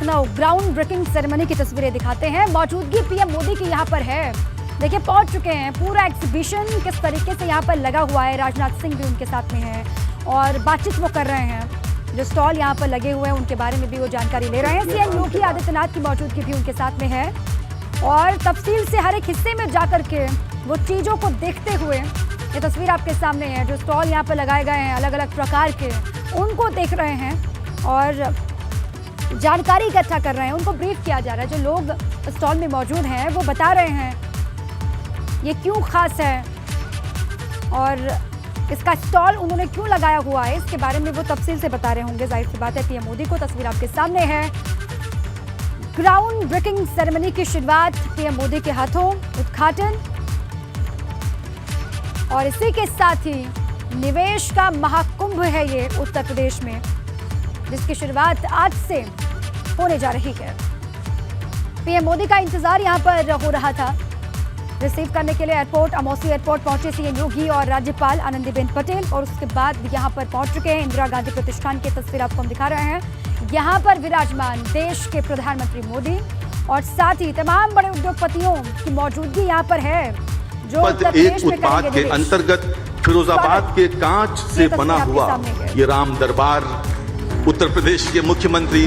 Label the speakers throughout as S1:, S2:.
S1: Lucknow ground breaking ceremony की तस्वीरें दिखाते हैं। मौजूदगी पीएम मोदी की यहाँ पर है। देखिए पहुंच चुके हैं। पूरा एग्जीबिशन किस तरीके से यहाँ पर लगा हुआ है। राजनाथ सिंह भी उनके साथ में हैं और बातचीत वो कर रहे हैं। जो स्टॉल यहाँ पर लगे हुए हैं उनके बारे में भी वो जानकारी ले रहे हैं। सीएम योगी आदित्यनाथ की मौजूदगी भी उनके साथ में है और तफसील से हर एक हिस्से में जाकर के वो चीज़ों को देखते हुए, ये तस्वीर आपके सामने है, जो स्टॉल यहाँ पर लगाए गए हैं अलग अलग प्रकार के, उनको देख रहे हैं और जानकारी इकट्ठा कर रहे हैं। उनको ब्रीफ किया जा रहा है। जो लोग स्टॉल में मौजूद हैं वो बता रहे हैं ये क्यों खास है और इसका स्टॉल उन्होंने क्यों लगाया हुआ है, इसके बारे में वो तफसील से बता रहे होंगे। जाहिर सी बात है पीएम मोदी को। तस्वीर आपके सामने है। ग्राउंड ब्रेकिंग सेरेमनी की शुरुआत पीएम मोदी के हाथों, उद्घाटन और इसी के साथ ही निवेश का महाकुंभ है ये उत्तर प्रदेश में, जिसकी शुरुआत आज से होने जा रही है। पीएम मोदी का इंतजार यहां पर हो रहा था। रिसीव करने के लिए एयरपोर्ट, अमौसी एयरपोर्ट पहुंचे सीएम योगी और राज्यपाल आनंदीबेन पटेल और उसके बाद यहां पर पहुंच चुके हैं। इंदिरा गांधी प्रतिष्ठान की तस्वीर आपको हम दिखा रहे हैं। यहां पर विराजमान देश के प्रधानमंत्री मोदी और साथ ही तमाम बड़े उद्योगपतियों की मौजूदगी यहां पर है। जो
S2: एक उत्पाद के अंतर्गत फिरोजाबाद के कांच से बना हुआ ये राम दरबार उत्तर प्रदेश के मुख्यमंत्री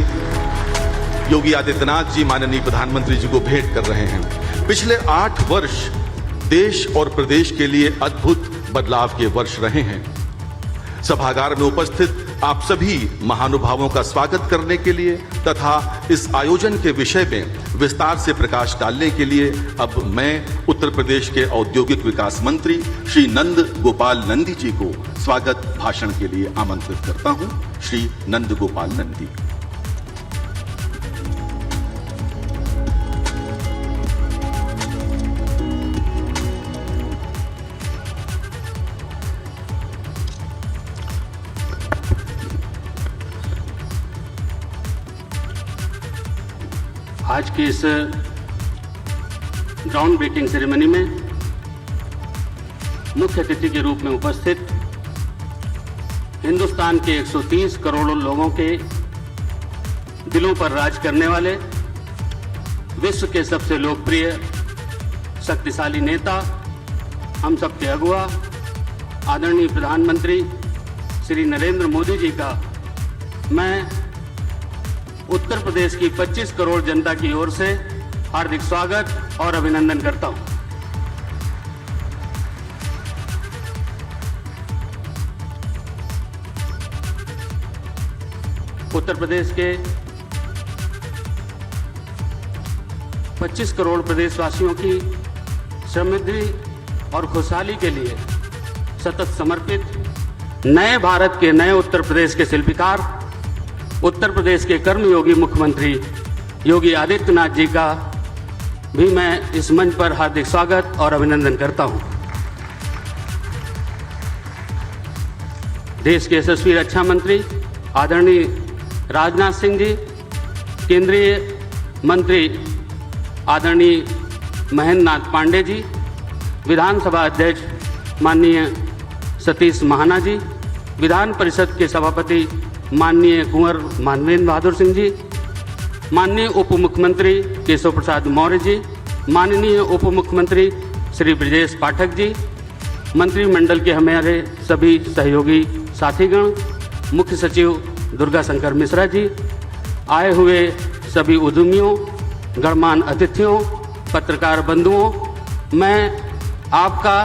S2: योगी आदित्यनाथ जी माननीय प्रधानमंत्री जी को भेंट कर रहे हैं। पिछले 8 वर्ष देश और प्रदेश के लिए अद्भुत बदलाव के वर्ष रहे हैं। सभागार में उपस्थित आप सभी महानुभावों का स्वागत करने के लिए तथा इस आयोजन के विषय में विस्तार से प्रकाश डालने के लिए अब मैं उत्तर प्रदेश के औद्योगिक विकास मंत्री श्री नंद गोपाल नंदी जी को स्वागत भाषण के लिए आमंत्रित करता हूं। श्री नंद गोपाल नंदी।
S3: आज की इस ग्राउंड ब्रेकिंग सेरेमनी में मुख्य अतिथि के रूप में उपस्थित हिंदुस्तान के 130 करोड़ लोगों के दिलों पर राज करने वाले विश्व के सबसे लोकप्रिय शक्तिशाली नेता, हम सबके अगुआ आदरणीय प्रधानमंत्री श्री नरेंद्र मोदी जी का मैं उत्तर प्रदेश की 25 करोड़ जनता की ओर से हार्दिक स्वागत और अभिनंदन करता हूं। उत्तर प्रदेश के 25 करोड़ प्रदेशवासियों की समृद्धि और खुशहाली के लिए सतत समर्पित नए भारत के नए उत्तर प्रदेश के शिल्पकार उत्तर प्रदेश के कर्मयोगी मुख्यमंत्री योगी आदित्यनाथ जी का भी मैं इस मंच पर हार्दिक स्वागत और अभिनंदन करता हूं। देश के यशस्वी रक्षा मंत्री आदरणीय राजनाथ सिंह जी, केंद्रीय मंत्री आदरणीय महेंद्र नाथ पांडे जी, विधानसभा अध्यक्ष माननीय सतीश महाना जी, विधान परिषद के सभापति माननीय कुंवर मानवेंद्र बहादुर सिंह जी, माननीय उप मुख्यमंत्री केशव प्रसाद मौर्य जी, माननीय उप मुख्यमंत्री श्री ब्रजेश पाठक जी, मंत्रिमंडल के हमारे सभी सहयोगी साथीगण, मुख्य सचिव दुर्गा शंकर मिश्रा जी, आए हुए सभी उद्यमियों, गणमान्य अतिथियों, पत्रकार बंधुओं, मैं आपका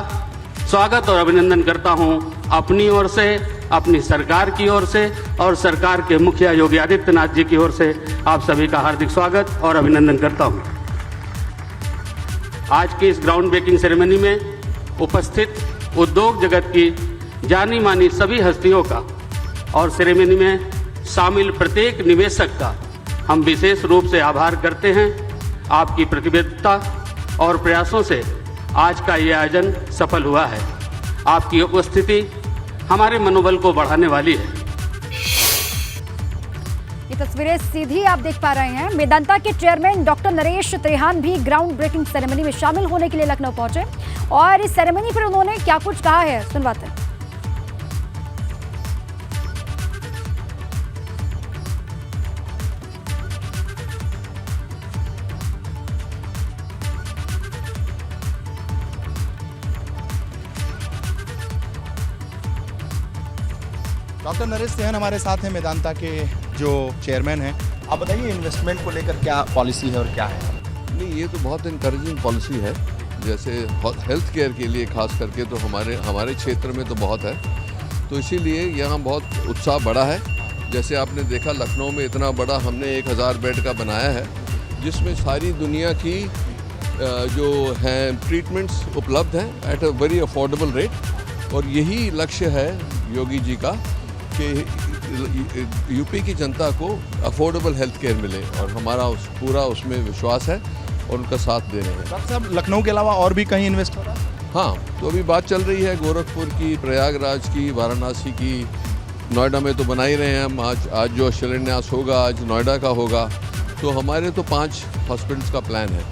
S3: स्वागत और अभिनंदन करता हूं अपनी ओर से, अपनी सरकार की ओर से और सरकार के मुखिया योगी आदित्यनाथ जी की ओर से आप सभी का हार्दिक स्वागत और अभिनंदन करता हूं। आज की इस ग्राउंड ब्रेकिंग सेरेमनी में उपस्थित उद्योग जगत की जानी मानी सभी हस्तियों का और सेरेमनी में शामिल प्रत्येक निवेशक का हम विशेष रूप से आभार करते हैं। आपकी प्रतिबद्धता और प्रयासों से आज का ये आयोजन सफल हुआ है। आपकी उपस्थिति हमारे मनोबल को बढ़ाने वाली है।
S1: ये तस्वीरें सीधी आप देख पा रहे हैं। मेदांता के चेयरमैन डॉक्टर नरेश त्रेहान भी ग्राउंड ब्रेकिंग सेरेमनी में शामिल होने के लिए लखनऊ पहुंचे और इस सेरेमनी पर उन्होंने क्या कुछ कहा है सुनवाते हैं।
S4: डॉक्टर नरेश सेहन हमारे साथ हैं, मेदांता के जो चेयरमैन हैं। आप बताइए इन्वेस्टमेंट को लेकर क्या पॉलिसी है और क्या है?
S5: नहीं, ये तो बहुत इनकरेजिंग पॉलिसी है। जैसे हेल्थ केयर के लिए खास करके तो हमारे क्षेत्र में तो बहुत है, तो इसीलिए यहाँ बहुत उत्साह बढ़ा है। जैसे आपने देखा लखनऊ में इतना बड़ा हमने 1000 बेड का बनाया है, जिसमें सारी दुनिया की जो हैं ट्रीटमेंट्स उपलब्ध हैं at a very affordable rate. और यही लक्ष्य है योगी जी का कि यूपी की जनता को अफोर्डेबल हेल्थ केयर मिले, और हमारा पूरा उसमें विश्वास है और उनका साथ दे रहे हैं।
S4: डॉक्टर साहब, लखनऊ के अलावा और भी कहीं इन्वेस्ट हो रहा है?
S5: हाँ, तो अभी बात चल रही है गोरखपुर की, प्रयागराज की, वाराणसी की, नोएडा में तो बना ही रहे हैं हम। आज जो शिलान्यास होगा आज नोएडा का होगा, तो हमारे तो 5 हॉस्पिटल्स का प्लान है।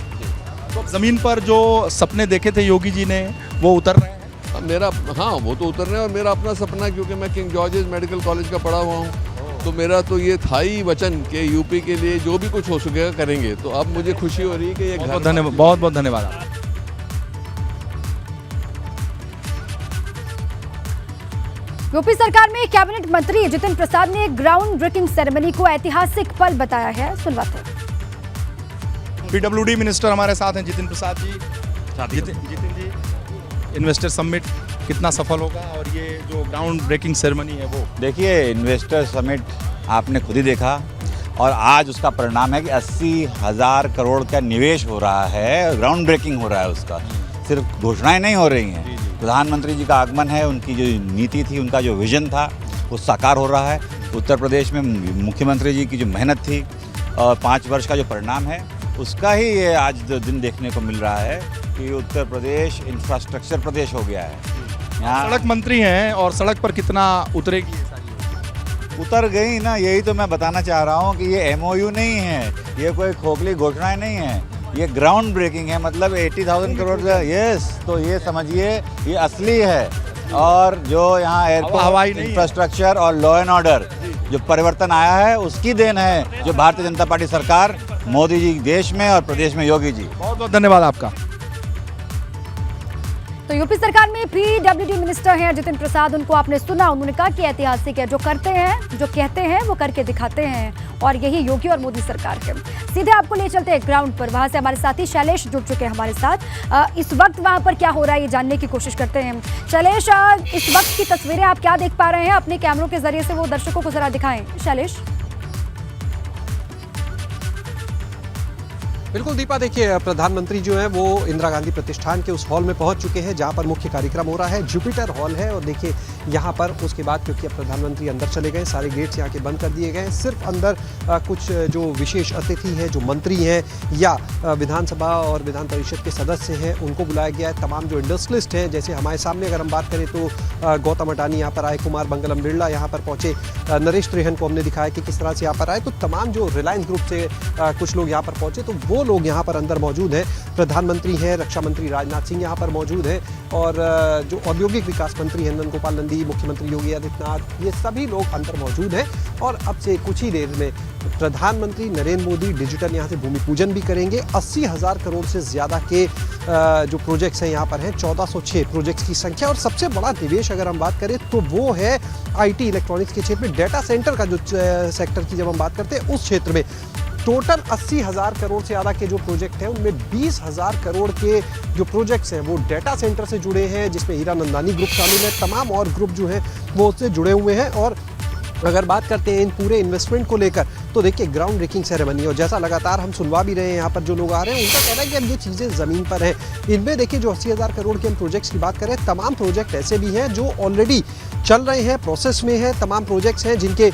S4: तो ज़मीन पर जो सपने देखे थे योगी जी ने वो उतर रहे हैं?
S5: वो तो उतर रहे हैं, और मेरा अपना सपना है, क्योंकि मैं किंग जॉर्जेस मेडिकल कॉलेज का पढ़ा हुआ हूँ, तो मेरा तो ये था ही वचन कि यूपी के लिए जो भी कुछ हो सकेगा करेंगे। तो अब मुझे खुशी हो रही है कि ये
S4: बहुत बहुत धन्यवाद।
S1: यूपी सरकार में कैबिनेट मंत्री जितिन प्रसाद ने ग्राउंड ब्रेकिंग सेरेमनी को ऐतिहासिक पल बताया है। सुनवाते हैं।
S4: पीडब्ल्यूडी मिनिस्टर हमारे साथ हैं जितिन प्रसाद जी। जितिन जी, इन्वेस्टर समिट कितना सफल होगा, और ये जो ग्राउंड ब्रेकिंग सेरेमनी है वो?
S6: देखिए, इन्वेस्टर समिट आपने खुद ही देखा, और आज उसका परिणाम है कि 80,000 करोड़ का निवेश हो रहा है, ग्राउंड ब्रेकिंग हो रहा है उसका। सिर्फ घोषणाएं नहीं हो रही हैं, प्रधानमंत्री जी का आगमन है, उनकी जो नीति थी, उनका जो विजन था वो साकार हो रहा है। उत्तर प्रदेश में मुख्यमंत्री जी की जो मेहनत थी और 5 वर्ष का जो परिणाम है, उसका ही ये आज दिन देखने को मिल रहा है कि उत्तर प्रदेश इंफ्रास्ट्रक्चर प्रदेश हो गया है। यहाँ
S4: सड़क मंत्री हैं, और सड़क पर कितना उतरेगी ये सारी?
S6: उतर गई ना, यही तो मैं बताना चाह रहा हूँ कि ये MOU नहीं है, ये कोई खोखली घोषणाएं नहीं है, ये ग्राउंड ब्रेकिंग है। मतलब 80,000 करोड़ का, यस, तो ये समझिए ये असली है। और जो यहाँ एयरपोर्ट इंफ्रास्ट्रक्चर और लॉ एंड ऑर्डर जो परिवर्तन आया है, उसकी देन है जो भारतीय जनता पार्टी सरकार, मोदी जी देश में और प्रदेश में योगी जी।
S4: बहुत बहुत धन्यवाद आपका।
S1: तो यूपी सरकार में पीडब्ल्यूडी मिनिस्टर हैं जितिन प्रसाद, उनको आपने सुना, उन्होंने कहा कि ऐतिहासिक है, जो करते हैं, जो कहते हैं वो करके दिखाते हैं, और यही योगी और मोदी सरकार के। सीधे आपको ले चलते हैं ग्राउंड पर, वहां से हमारे साथी शैलेश जुड़ चुके हैं हमारे साथ। इस वक्त वहां पर क्या हो रहा है ये जानने की कोशिश करते हैं। शैलेश, इस वक्त की तस्वीरें आप क्या देख पा रहे हैं? अपने कैमरों के जरिए से वो दर्शकों को जरा दिखाएं। शैलेश।
S7: बिल्कुल दीपा, देखिए प्रधानमंत्री जो है वो इंदिरा गांधी प्रतिष्ठान के उस हॉल में पहुंच चुके हैं जहां पर मुख्य कार्यक्रम हो रहा है। जुपिटर हॉल है, और देखिए यहां पर उसके बाद क्योंकि अब प्रधानमंत्री अंदर चले गए, सारे गेट्स यहां के बंद कर दिए गए। सिर्फ अंदर कुछ जो विशेष अतिथि हैं, जो मंत्री हैं या विधानसभा और विधान परिषद के सदस्य हैं, उनको बुलाया गया है। तमाम जो इंडस्ट्रियलिस्ट हैं, जैसे हमारे सामने अगर हम बात करें तो गौतम अडानी यहाँ पर आए, कुमार मंगलम बिरला यहाँ पर पहुँचे, नरेश त्रिहन को हमने दिखाया कि किस तरह से यहाँ पर आए। तो तमाम जो रिलायंस ग्रुप से कुछ लोग यहाँ पर पहुँचे, तो वो लोग यहाँ पर अंदर मौजूद हैं। प्रधानमंत्री हैं, रक्षा मंत्री राजनाथ सिंह यहाँ पर मौजूद हैं, और जो औद्योगिक विकास मंत्री हैं नंद गोपाल नंदी, मुख्यमंत्री योगी आदित्यनाथ, ये सभी लोग अंदर मौजूद हैं। और अब से कुछ ही देर में प्रधानमंत्री नरेंद्र मोदी डिजिटल यहाँ से भूमि पूजन भी करेंगे। 80,000 करोड़ से ज़्यादा के जो प्रोजेक्ट्स हैं यहाँ पर हैं, 1406 प्रोजेक्ट्स की संख्या। और सबसे बड़ा निवेश अगर हम बात करें तो वो है IT इलेक्ट्रॉनिक्स के क्षेत्र में, डेटा सेंटर का जो सेक्टर की जब हम बात करते हैं उस क्षेत्र में। टोटल 80,000 करोड़ से ज़्यादा के जो प्रोजेक्ट हैं, उनमें 20,000 करोड़ के जो प्रोजेक्ट्स हैं वो डेटा सेंटर से जुड़े हैं, जिसमें हीरा नंदानी ग्रुप शामिल है। तमाम और ग्रुप जो हैं वो उससे जुड़े हुए हैं। और अगर बात करते हैं इन पूरे इन्वेस्टमेंट को लेकर, तो देखिए ग्राउंड ब्रेकिंग सेरेमनी, और जैसा लगातार हम सुनवा भी रहे हैं यहाँ पर जो लोग आ रहे हैं, उनका कहना है कि अब ये चीज़ें ज़मीन पर हैं। इनमें देखिए जो 80,000 करोड़ के हम प्रोजेक्ट्स की बात करें, तमाम प्रोजेक्ट ऐसे भी हैं जो ऑलरेडी चल रहे हैं, प्रोसेस में है। तमाम प्रोजेक्ट्स हैं जिनके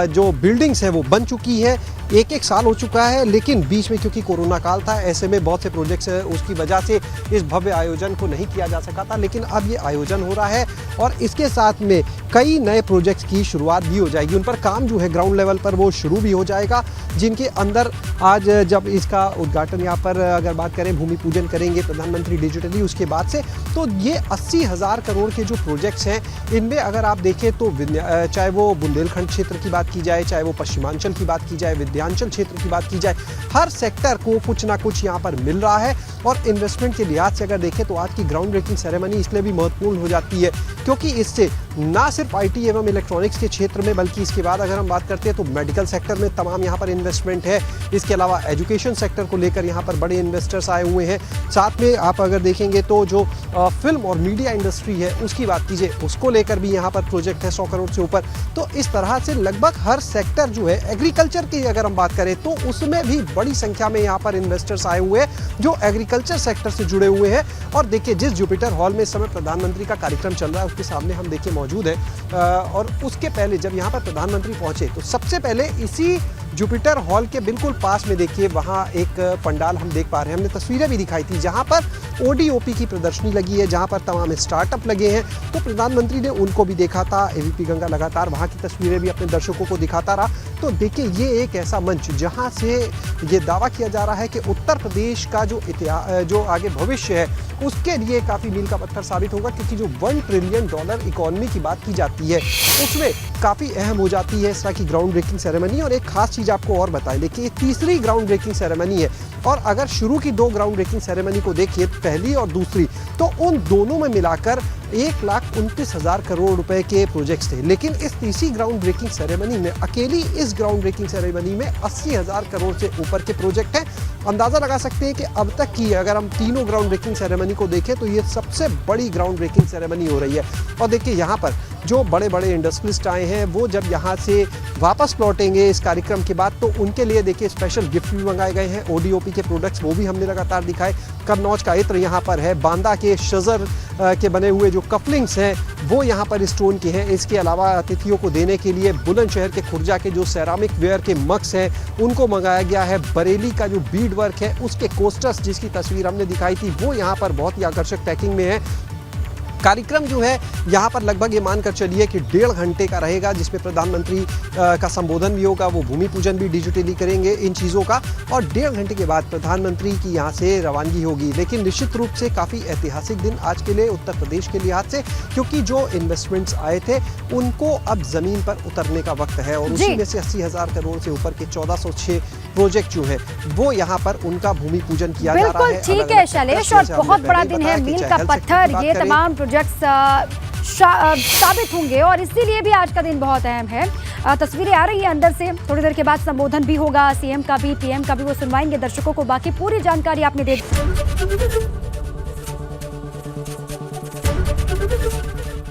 S7: जो बिल्डिंग्स हैं वो बन चुकी है, एक साल हो चुका है, लेकिन बीच में क्योंकि कोरोना काल था, ऐसे में बहुत से प्रोजेक्ट्स उसकी वजह से इस भव्य आयोजन को नहीं किया जा सका था। लेकिन अब ये आयोजन हो रहा है, और इसके साथ में कई नए प्रोजेक्ट्स की शुरुआत भी हो जाएगी। उन पर काम जो है ग्राउंड लेवल पर वो शुरू भी हो जाएगा, जिनके अंदर आज जब इसका उद्घाटन यहाँ पर अगर बात करें, भूमि पूजन करेंगे प्रधानमंत्री डिजिटली उसके बाद से, तो ये 80,000 करोड़ के जो प्रोजेक्ट्स हैं, इनमें अगर आप देखें तो चाहे वो बुंदेलखंड क्षेत्र की बात की जाए, चाहे वो पश्चिमांचल की बात की जाए, विंध्याचल क्षेत्र की बात की जाए, हर सेक्टर को कुछ ना कुछ यहाँ पर मिल रहा है। और इन्वेस्टमेंट के लिहाज से अगर देखें तो आज की ग्राउंड ब्रेकिंग सेरेमनी इसलिए भी महत्वपूर्ण हो जाती है क्योंकि इससे ना सिर्फ आईटी एवं इलेक्ट्रॉनिक्स के क्षेत्र में, बल्कि इसके बाद अगर हम बात करते हैं तो मेडिकल सेक्टर में तमाम यहाँ पर इन्वेस्टमेंट है। इसके अलावा एजुकेशन सेक्टर को लेकर यहाँ पर बड़े इन्वेस्टर्स आए हुए हैं। साथ में आप अगर देखेंगे तो जो फिल्म और मीडिया इंडस्ट्री है उसकी बात कीजिए, उसको लेकर भी यहाँ पर प्रोजेक्ट है 100 करोड़ से ऊपर। तो इस तरह से लगभग हर सेक्टर जो है, एग्रीकल्चर की अगर हम बात करें तो उसमें भी बड़ी संख्या में यहाँ पर इन्वेस्टर्स आए हुए हैं जो एग्रीकल्चर सेक्टर से जुड़े हुए हैं। और देखिए, जिस जुपिटर हॉल में इस समय प्रधानमंत्री का कार्यक्रम चल रहा है उसके सामने हम देखिए मौजूद है, और उसके पहले जब यहाँ पर प्रधानमंत्री पहुंचे तो सबसे पहले इसी जुपिटर हॉल के बिल्कुल पास में देखिए वहाँ एक पंडाल हम देख पा रहे हैं, हमने तस्वीरें भी दिखाई थी, जहाँ पर ओडीओपी की प्रदर्शनी लगी है, जहाँ पर तमाम स्टार्टअप लगे हैं। तो प्रधानमंत्री ने उनको भी देखा था। एबीपी गंगा लगातार वहाँ की तस्वीरें भी अपने दर्शकों को दिखाता रहा। तो देखिए, ये एक ऐसा मंच जहाँ से ये दावा किया जा रहा है कि उत्तर प्रदेश का जो जो आगे भविष्य है उसके लिए काफ़ी मील का पत्थर साबित होगा, क्योंकि जो $1 ट्रिलियन इकोनॉमी की बात की जाती है उसमें काफ़ी अहम हो जाती है इस तरह की ग्राउंड ब्रेकिंग सेरेमनी। और एक खास चीज़ आपको और बताएं, देखिए ये तीसरी ग्राउंड ब्रेकिंग सेरेमनी है, और अगर शुरू की 2 ग्राउंड ब्रेकिंग सेरेमनी को देखिए, पहली और दूसरी, तो उन दोनों में मिलाकर 1,29,000 करोड़ रुपए के प्रोजेक्ट्स थे। लेकिन इस तीसरी ग्राउंड ब्रेकिंग सेरेमनी में, अकेली इस ग्राउंड ब्रेकिंग सेरेमनी में 80,000 करोड़ से ऊपर के प्रोजेक्ट हैं। अंदाज़ा लगा सकते हैं कि अब तक की अगर हम तीनों ग्राउंड ब्रेकिंग सेरेमनी को देखें तो ये सबसे बड़ी ग्राउंड ब्रेकिंग सेरेमनी हो रही है। और देखिए, यहाँ पर जो बड़े बड़े इंडस्ट्रियलिस्ट आए हैं वो जब यहाँ से वापस लौटेंगे इस कार्यक्रम के बाद, तो उनके लिए देखिए स्पेशल गिफ्ट भी मंगाए गए हैं। ओडीओपी के प्रोडक्ट्स वो भी हमने लगातार दिखाए। कन्नौज का इत्र यहाँ पर है, बांदा के शजर के बने हुए जो कपलिंग्स हैं वो यहाँ पर स्टोन के हैं। इसके अलावा अतिथियों को देने के लिए बुलंदशहर के खुर्जा के जो सेरामिक वेयर के मग्स हैं उनको मंगाया गया है। बरेली का जो बीड वर्क है उसके कोस्टर्स जिसकी तस्वीर हमने दिखाई थी वो यहाँ पर बहुत ही आकर्षक पैकिंग में है। कार्यक्रम जो है यहाँ पर लगभग ये मानकर चलिए कि 1.5 घंटे का रहेगा, जिसमें प्रधानमंत्री का संबोधन भी होगा, वो भूमि पूजन भी डिजिटली करेंगे इन चीज़ों का, और 1.5 घंटे के बाद प्रधानमंत्री की यहाँ से रवानगी होगी। लेकिन निश्चित रूप से काफ़ी ऐतिहासिक दिन आज के लिए उत्तर प्रदेश के लिहाज से, क्योंकि जो इन्वेस्टमेंट्स आए थे उनको अब ज़मीन पर उतरने का वक्त है, और उसी में से 80,000 करोड़ से ऊपर के 1406 प्रोजेक्ट जो है वो यहाँ पर उनका भूमि पूजन किया जा रहा है।
S1: ठीक है शैलेश, और बहुत बड़ा दिन है, मील का पत्थर, ये तमाम प्रोजेक्ट्स साबित होंगे, और इसीलिए भी आज का दिन बहुत अहम है। तस्वीरें आ रही है अंदर से, थोड़ी देर के बाद संबोधन भी होगा, सीएम का भी, पीएम का भी, वो सुनवाएंगे दर्शकों को। बाकी पूरी जानकारी आपने दे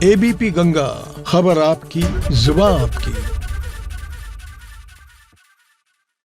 S8: एबीपी गंगा, खबर आपकी, जुबान आपकी।